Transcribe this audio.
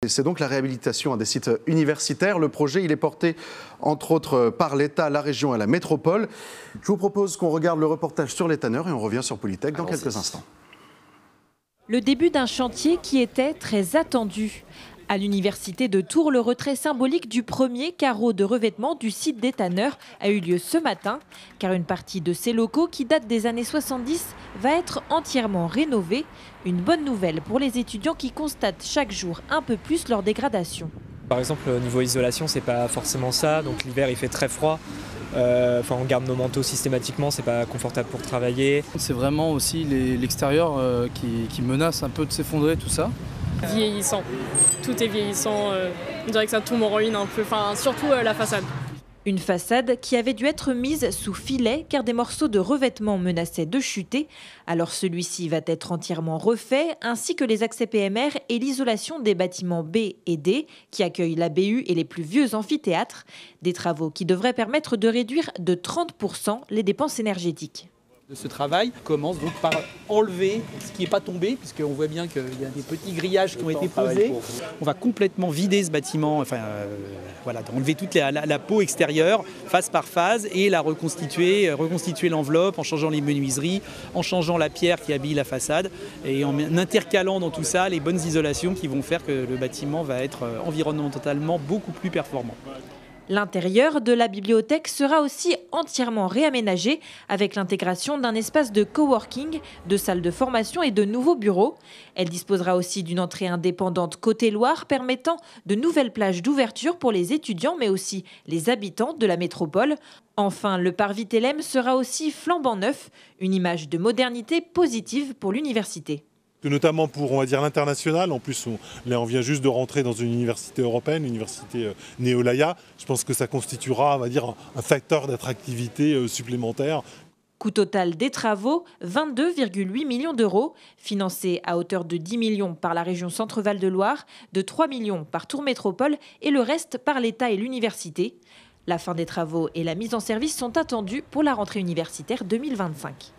C'est donc la réhabilitation des sites universitaires. Le projet, il est porté entre autres par l'État, la région et la métropole. Je vous propose qu'on regarde le reportage sur les tanneurs et on revient sur Polytech dans quelques instants. Le début d'un chantier qui était très attendu. À l'université de Tours, le retrait symbolique du premier carreau de revêtement du site des tanneurs a eu lieu ce matin, car une partie de ces locaux qui datent des années 70 va être entièrement rénovée. Une bonne nouvelle pour les étudiants qui constatent chaque jour un peu plus leur dégradation. Par exemple, au niveau isolation, c'est pas forcément ça. Donc l'hiver, il fait très froid. On garde nos manteaux systématiquement, c'est pas confortable pour travailler. C'est vraiment aussi l'extérieur qui menace un peu de s'effondrer, tout ça. Vieillissant, tout est vieillissant, on dirait que ça tombe en ruine un peu, surtout la façade. Une façade qui avait dû être mise sous filet car des morceaux de revêtement menaçaient de chuter. Alors celui-ci va être entièrement refait, ainsi que les accès PMR et l'isolation des bâtiments B et D qui accueillent la BU et les plus vieux amphithéâtres. Des travaux qui devraient permettre de réduire de 30% les dépenses énergétiques. Ce travail commence donc par enlever ce qui n'est pas tombé, puisqu'on voit bien qu'il y a des petits grillages qui ont été posés. On va complètement vider ce bâtiment, enlever toute la peau extérieure, phase par phase, et la reconstituer l'enveloppe en changeant les menuiseries, en changeant la pierre qui habille la façade, et en intercalant dans tout ça les bonnes isolations qui vont faire que le bâtiment va être environnementalement beaucoup plus performant. L'intérieur de la bibliothèque sera aussi entièrement réaménagé avec l'intégration d'un espace de coworking, de salles de formation et de nouveaux bureaux. Elle disposera aussi d'une entrée indépendante côté Loire permettant de nouvelles plages d'ouverture pour les étudiants mais aussi les habitants de la métropole. Enfin, le parvis Télème sera aussi flambant neuf, une image de modernité positive pour l'université. Notamment pour, on va dire, l'international. En plus, on vient juste de rentrer dans une université européenne, l'université Néolaya. Je pense que ça constituera, on va dire, un facteur d'attractivité supplémentaire. Coût total des travaux, 22,8 millions d'euros, financés à hauteur de 10 millions par la région Centre-Val de Loire, de 3 millions par Tours Métropole et le reste par l'État et l'université. La fin des travaux et la mise en service sont attendus pour la rentrée universitaire 2025.